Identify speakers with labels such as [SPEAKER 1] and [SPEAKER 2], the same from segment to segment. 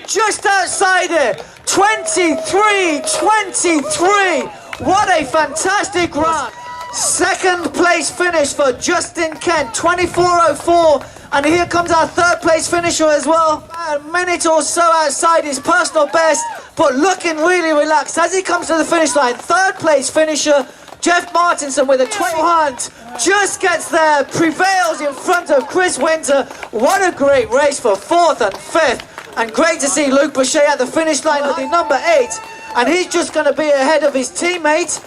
[SPEAKER 1] just outside it. 23-23. What a fantastic run. Second place finish for Justin Kent, 24.04. And here comes our third place finisher as well. A minute or so outside his personal best, but looking really relaxed as he comes to the finish line. Third place finisher, Jeff Martinson with a 20 hunt. Just gets there, prevails in front of Chris Winter. What a great race for fourth and fifth. And great to see Luke Boucher at the finish line with the number 8. And he's just going to be ahead of his teammate.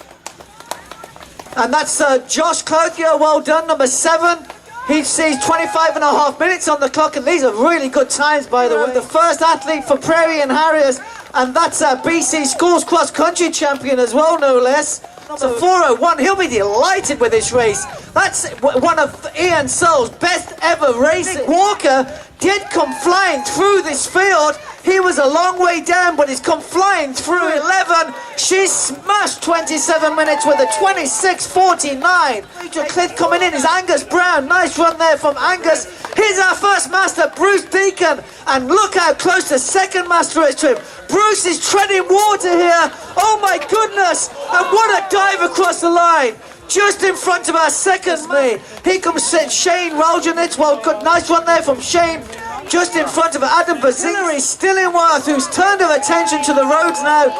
[SPEAKER 1] And that's Josh Clothier, well done, number 7. He sees 25.5 minutes on the clock, and these are really good times, by the way. The first athlete for Prairie and Harriers, and that's BC Schools Cross Country Champion as well, no less. So 4:01, he'll be delighted with this race. That's one of Ian Searle's best ever races. Walker did come flying through this field. He was a long way down, but he's come flying through 11. She smashed 27 minutes with a 26.49. Major Cliff coming in is Angus Brown. Nice run there from Angus. Here's our first master, Bruce Deacon. And look how close the second master is to him. Bruce is treading water here. Oh my goodness. And what a dive across the line. Just in front of our second mate. Here comes Shane Roljanitz. Well, good, nice run there from Shane. Just in front of Adam Bazilari Stillingworth, who's turned her attention to the roads now.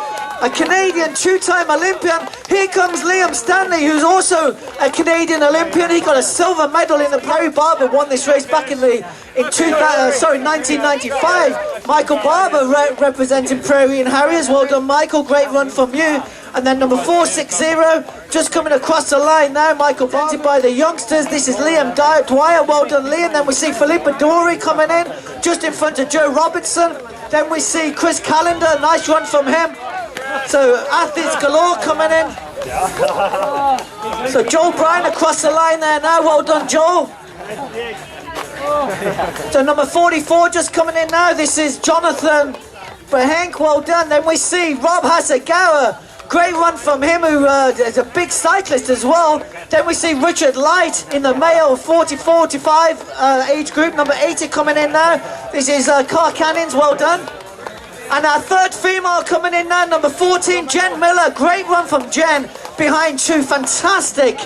[SPEAKER 1] A Canadian two-time Olympian. Here comes Liam Stanley, who's also a Canadian Olympian. He got a silver medal in the Prairie Barber, won this race back in 1995. Michael Barber representing Prairie and Harriers. Well done, Michael. Great run from you. And then number 460, just coming across the line now, Michael, presented by the youngsters. This is Liam Dwyer, well done Liam. Then we see Philippa Dory coming in, just in front of Joe Robertson. Then we see Chris Callender, nice run from him. So athletes galore coming in. So Joel Bryan across the line there now, well done Joel. So number 44 just coming in now, this is Jonathan Behenk, well done. Then we see Rob Hasegawa. Great run from him, who is a big cyclist as well. Then we see Richard Light in the male 40-45 age group, number 80 coming in now. This is Car Cannons, well done. And our third female coming in now, number 14, Jen Miller. Great run from Jen, behind two fantastic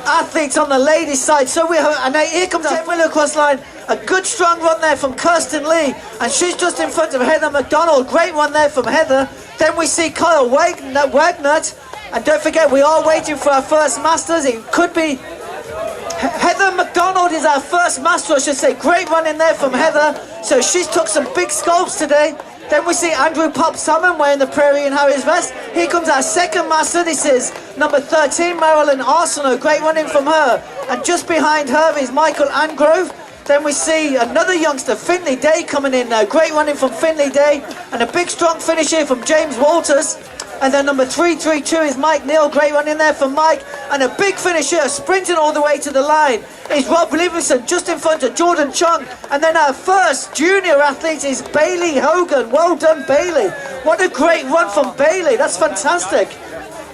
[SPEAKER 1] athletes on the ladies' side. So we have, and here comes Jen Miller across the line. A good strong run there from Kirsten Lee, and she's just in front of Heather McDonald. Great run there from Heather. Then we see Kyle Wagnert, and don't forget we are waiting for our first masters. It could be Heather McDonald is our first master, I should say. Great run in there from Heather. So she's took some big scopes today. Then we see Andrew Pop Salmon wearing the Prairie and Harriers vest. Here comes our second master. This is number 13, Marilyn Arsenault. Great running from her. And just behind her is Michael Angrove. Then we see another youngster, Finley Day, coming in now. Great running from Finley Day. And a big strong finish here from James Walters. And then number 332 is Mike Neal. Great run in there from Mike. And a big finish here, sprinting all the way to the line, is Rob Livingston, just in front of Jordan Chung. And then our first junior athlete is Bailey Hogan. Well done, Bailey. What a great run from Bailey. That's fantastic.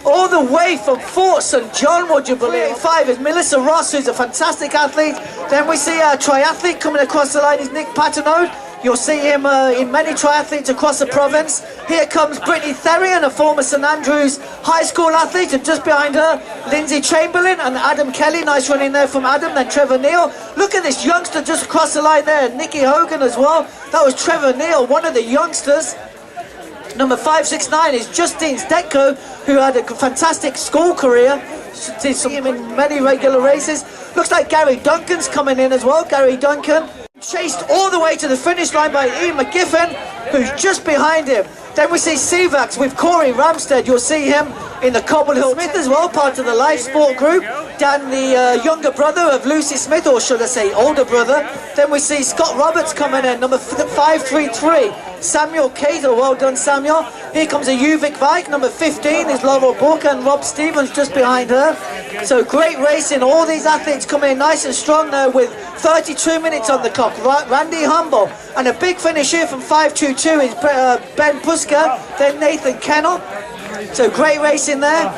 [SPEAKER 1] All the way from Fort St. John, would you believe? 5 is Melissa Ross, who's a fantastic athlete. Then we see our triathlete coming across the line is Nick Paternotte. You'll see him in many triathletes across the province. Here comes Brittany Therian, a former St Andrews High School athlete, and just behind her, Lindsay Chamberlain and Adam Kelly. Nice running there from Adam. Then Trevor Neal. Look at this youngster just across the line there, Nikki Hogan as well. That was Trevor Neal, one of the youngsters. Number 569 is Justine Stetko, who had a fantastic school career. Did see him in many regular races. Looks like Gary Duncan's coming in as well. Gary Duncan chased all the way to the finish line by Ian McGiffin, who's just behind him. Then we see Sevax with Corey Ramstead. You'll see him in the Cobble Hill Smith as well, part of the live sport group. Dan, the younger brother of Lucy Smith, or should I say older brother. Then we see Scott Roberts coming in, number 533. Samuel Cater, well done Samuel. Here comes a Uvik bike, number 15 is Laurel Booker, and Rob Stevens just behind her. So great racing, all these athletes coming in nice and strong now with 32 minutes on the clock. Randy Humble, and a big finish here from 522 is Ben Puska, then Nathan Kennel. So great racing there.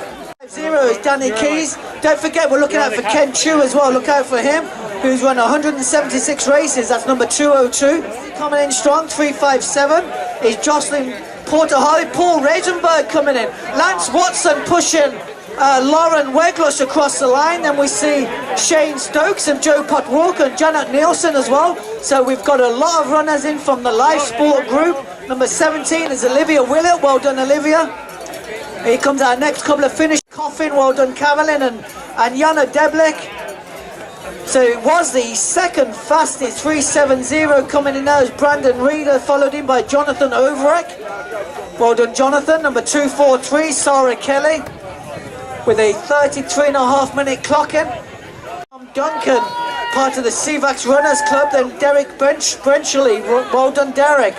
[SPEAKER 1] 0 is Danny Keys. Don't forget we're looking out for Ken Chu as well, look out for him. who's run 176 races. That's number 202. Coming in strong, 357, is Jocelyn Porter-Holly. Paul Rosenberg coming in. Lance Watson pushing Lauren Weglush across the line. Then we see Shane Stokes and Joe Potwalker and Janet Nielsen as well. So we've got a lot of runners in from the live sport group. Number 17 is Olivia Willett. Well done, Olivia. Here comes our next couple of finish. Coffin, well done, Carolyn and Jana Deblik. So it was the second fastest, 370. Coming in now is Brandon Reeder, followed in by Jonathan Overeck. Well done, Jonathan. Number 243, Sarah Kelly, with a 33.5-minute clock in. Duncan, part of the CVAX Runners Club. Then Derek Brenchley, well done, Derek.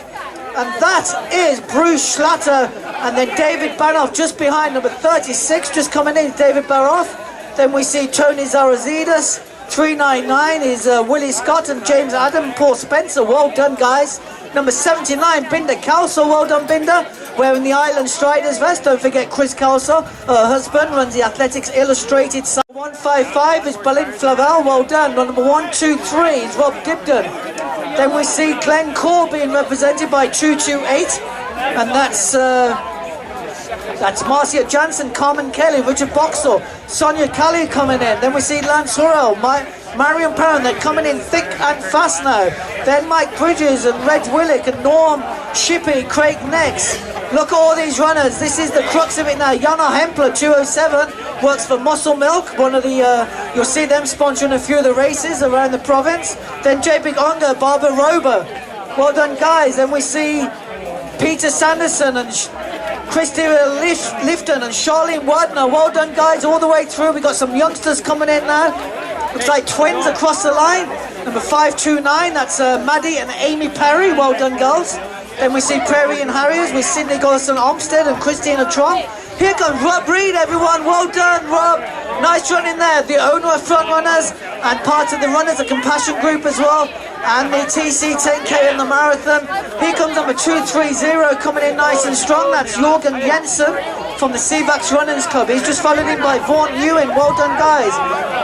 [SPEAKER 1] And that is Bruce Schlatter. And then David Baroff just behind, number 36, just coming in, David Baroff. Then we see Tony Zarazidis. 399 is Willie Scott and James Adam, Paul Spencer. Well done, guys. Number 79, Binder Calso. Well done, Binder. Wearing the Island Striders vest. Don't forget Chris Calso, her husband, runs the Athletics Illustrated site. 155 is Balint Flavel. Well done. Number 123 is Rob Dibden. Then we see Glenn Core being represented by 228. And that's Marcia Jansen, Carmen Kelly, Richard Boxall, Sonia Kelly coming in. Then we see Lance Hurrell, Marion Perrin. They're coming in thick and fast now. Then Mike Bridges and Reg Willick and Norm Shippey, Craig Nex. Look at all these runners. This is the crux of it now. Jana Hempler, 207, works for Muscle Milk, one of the, you'll see them sponsoring a few of the races around the province. Then J. Big Unger, Barbara Rober. Well done, guys. Then we see Peter Sanderson and Christina Lifton and Charlene Wadner. Well done, guys, all the way through. We got some youngsters coming in now. Looks like twins across the line. Number 529, that's Maddie and Amy Perry. Well done, girls. Then we see Prairie and Harriers with Sydney Golson Olmsted and Christina Trump. Here comes Rob Reed, everyone. Well done, Rob. Nice run in there. The owner of Front Runners and part of the runners, a compassion group as well. And the TC 10K in the marathon. Here comes number 230 coming in nice and strong. That's Jorgen Jensen from the CVAX Runners Club. He's just followed in by Vaughan Ewan. Well done, guys.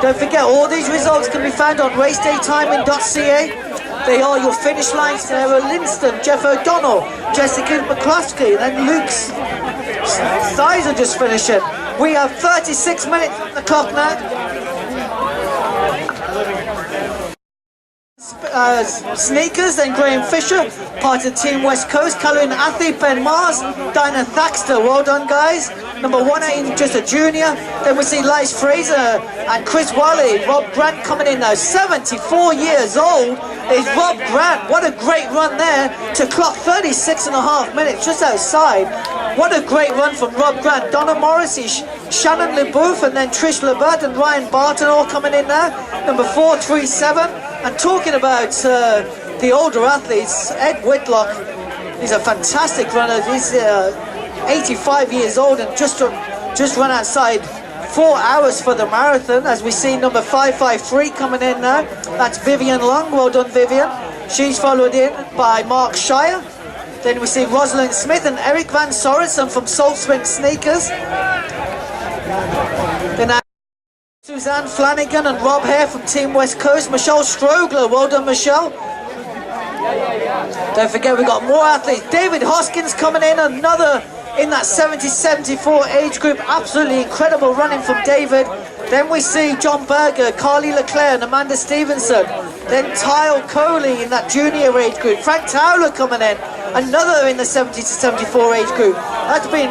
[SPEAKER 1] Don't forget, all these results can be found on racedaytiming.ca. They are your finish lines. Sarah Linston, Jeff O'Donnell, Jessica McCluskey, then Luke's Sizer just finishing. We have 36 minutes on the clock now. Sneakers, then Graham Fisher, part of Team West Coast. Caroline Athlete, Ben Mars, Dinah Thaxter. Well done, guys. Number 118, just a junior. Then we see Lice Fraser and Chris Wally. Rob Grant coming in now, 74 years old is Rob Grant. What a great run there to clock 36.5 minutes just outside. What a great run from Rob Grant. Donna Morrissey, Shannon LeBouf, and then Trish LeBert and Ryan Barton all coming in there. Number 437. And talking about the older athletes, Ed Whitlock, he's a fantastic runner. He's 85 years old and just run outside 4 hours for the marathon. As we see number 553 coming in now. That's Vivian Long. Well done, Vivian. She's followed in by Mark Shire. Then we see Rosalind Smith and Eric Van Sorensen from Salt Spring Sneakers. Then Suzanne Flanagan and Rob Hare from Team West Coast. Michelle Strogler, well done, Michelle. Don't forget, we've got more athletes. David Hoskins coming in, another in that 70-74 age group. Absolutely incredible running from David. Then we see John Berger, Carly Leclerc and Amanda Stevenson. Then Tyle Coley in that junior age group. Frank Towler coming in, another in the 70-74 age group. That's been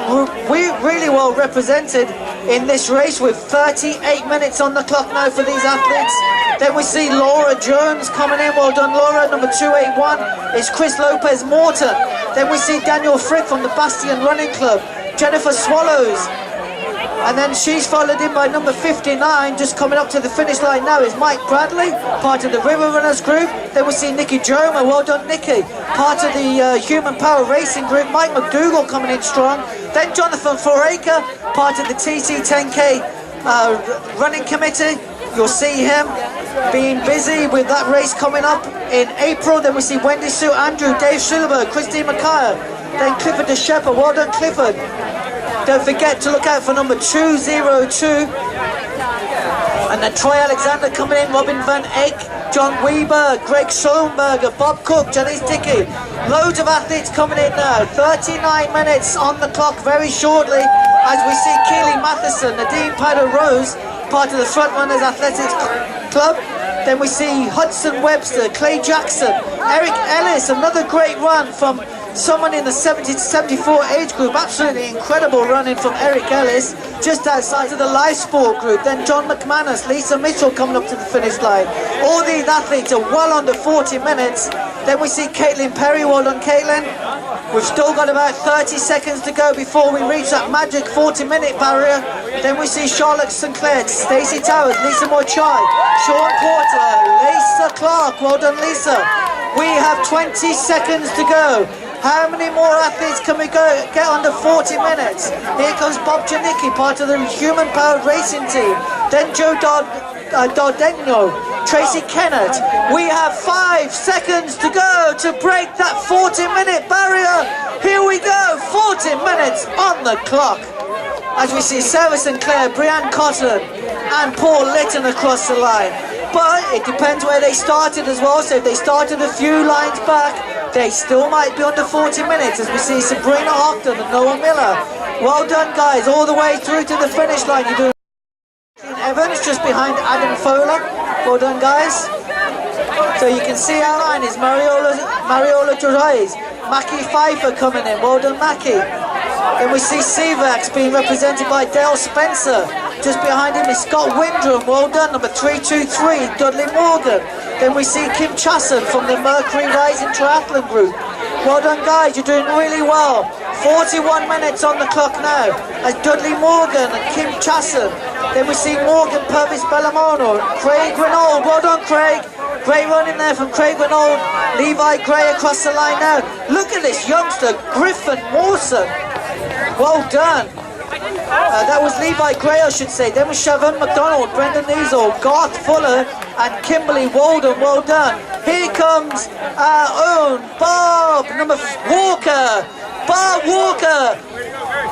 [SPEAKER 1] really well represented in this race with 38 minutes on the clock now for these athletes. Then we see Laura Jones coming in. Well done, Laura. Number 281 is Chris Lopez Morton. Then we see Daniel Frick from the Bastion Running Club. Jennifer Swallows. And then she's followed in by number 59, just coming up to the finish line now is Mike Bradley, part of the River Runners group. Then we'll see Nikki Joma, well done Nikki, part of the Human Power Racing group. Mike McDougall coming in strong. Then Jonathan Foraker, part of the TC 10K running committee. You'll see him being busy with that race coming up in April. Then we see Wendy Sue Andrew, Dave Schillerberg, Christine McKay, then Clifford de Shepper. Well done Clifford. Don't forget to look out for number 202. And then Troy Alexander coming in, Robin Van Eyck, John Weber, Greg Schoenberger, Bob Cook, Janice Dickey. Loads of athletes coming in now. 39 minutes on the clock very shortly as we see Keely Matheson, Nadine Powder-Rose, part of the Frontrunners Athletics Club. Then we see Hudson Webster, Clay Jackson, Eric Ellis, another great run from someone in the 70 to 74 age group. Absolutely incredible running from Eric Ellis, just outside of the live sport group. Then John McManus, Lisa Mitchell coming up to the finish line. All these athletes are well under 40 minutes. Then we see Caitlin Perry. Well done, Caitlin. We've still got about 30 seconds to go before we reach that magic 40-minute barrier. Then we see Charlotte Sinclair, Stacey Towers, Lisa Mochai, Sean Porter, Lisa Clark. Well done, Lisa. We have 20 seconds to go. How many more athletes can we get under 40 minutes? Here comes Bob Janicki, part of the Human Powered Racing team. Then Joe Dardegno, Tracy Kennett. We have 5 seconds to go to break that 40-minute barrier. Here we go, 40 minutes on the clock. As we see Sarah Sinclair, Brianne Cotton, and Paul Litton across the line. But it depends where they started as well. So if they started a few lines back, they still might be under 40 minutes, as we see Sabrina Houghton and Noah Miller. Well done, guys, all the way through to the finish line. You're doing Evans just behind Adam Fowler. Well done, guys. So you can see our line is Mariola Drais, Mackie Pfeiffer coming in. Well done, Mackie. Then we see Sevax being represented by Dale Spencer. Just behind him is Scott Windrum. Well done, number 323, Dudley Morgan. Then we see Kim Chasson from the Mercury Rising Triathlon Group. Well done, guys, you're doing really well. 41 minutes on the clock now as Dudley Morgan and Kim Chasson. Then we see Morgan Purvis Bellamano, Craig Renauld. Well done, Craig. Great running there from Craig Renauld. Levi Gray across the line now. Look at this youngster, Griffin Mawson. Well done. That was Levi Gray, I should say. Then was Siobhan McDonald, Brendan Neasel, Garth Fuller, and Kimberly Walden. Well done. Here comes our own Barb Walker. Barb Walker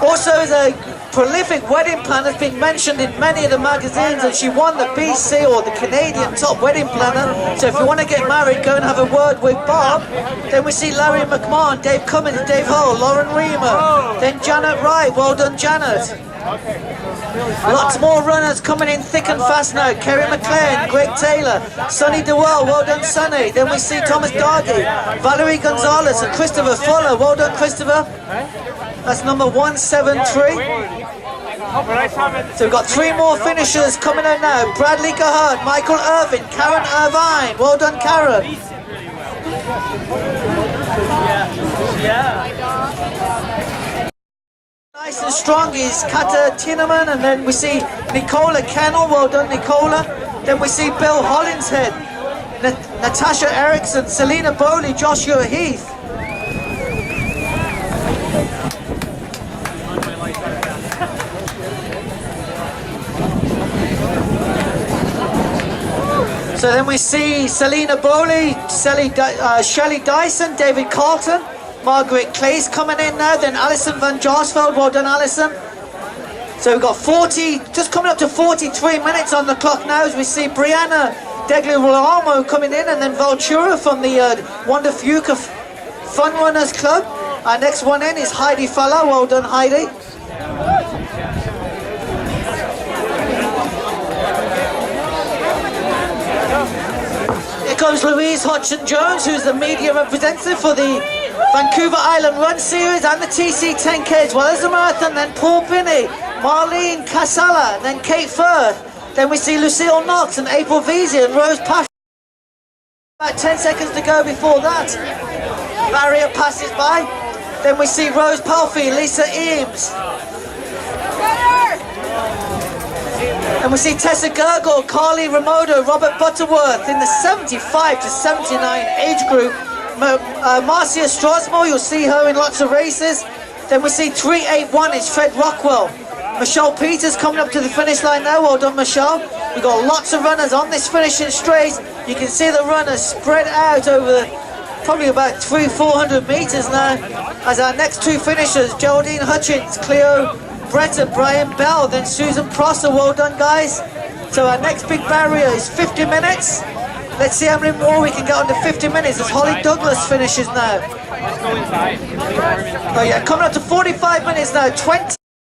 [SPEAKER 1] also is a prolific wedding planner, has been mentioned in many of the magazines, and she won the BC, or the Canadian Top Wedding Planner. So if you want to get married, go and have a word with Barb. Then we see Larry McMahon, Dave Cummins, Dave Hull, Lauren Reamer. Then Janet Wright. Well done, Janet. Lots more runners coming in thick and fast now. Kerry McLean, Greg Taylor, Sonny DeWell. Well done, Sonny. Then we see Thomas Dargy, Valerie Gonzalez, and Christopher Fuller. Well done, Christopher. That's number 173. So we've got 3 more finishers coming out now. Bradley Cahard, Michael Irvin, Karen Irvine. Well done, Karen. Nice and strong is Kata Tinneman, and then we see Nicola Kennel. Well done, Nicola. Then we see Bill Hollinshead, Natasha Erickson, Selena Bowley, Joshua Heath. So then we see Selena Bowley, Shelley Dyson, David Carlton, Margaret Clays coming in now, then Alison Van Jaarsveld. Well done, Alison. So we've got 40, just coming up to 43 minutes on the clock now, as we see Brianna Degliramo coming in, and then Valtura from the Wanda Fuca Fun Runners Club. Our next one in is Heidi Faller. Well done, Heidi. Comes Louise Hodgson-Jones, who's the media representative for the Vancouver Island Run Series and the TC 10K, as well as the marathon. Then Paul Binney, Marlene Casala, and then Kate Firth. Then we see Lucille Knox and April Veazey and Rose Pash. About 10 seconds to go before that barrier passes by. Then we see Rose Palfy, Lisa Eames. And we see Tessa Gergel, Carly Ramodo, Robert Butterworth in the 75 to 79 age group. Marcia Strasmore, you'll see her in lots of races. Then we see 381 is Fred Rockwell. Michelle Peters coming up to the finish line now. Well done, Michelle. We've got lots of runners on this finishing straight. You can see the runners spread out over probably about 300-400 meters now. As our next 2 finishers, Geraldine Hutchins, Cleo Breton, Brian Bell, then Susan Prosser. Well done, guys. So our next big barrier is 50 minutes. Let's see how many more we can get under 50 minutes as Holly Douglas finishes now.
[SPEAKER 2] Let's go inside.
[SPEAKER 1] Oh yeah, coming up to 45 minutes now. 20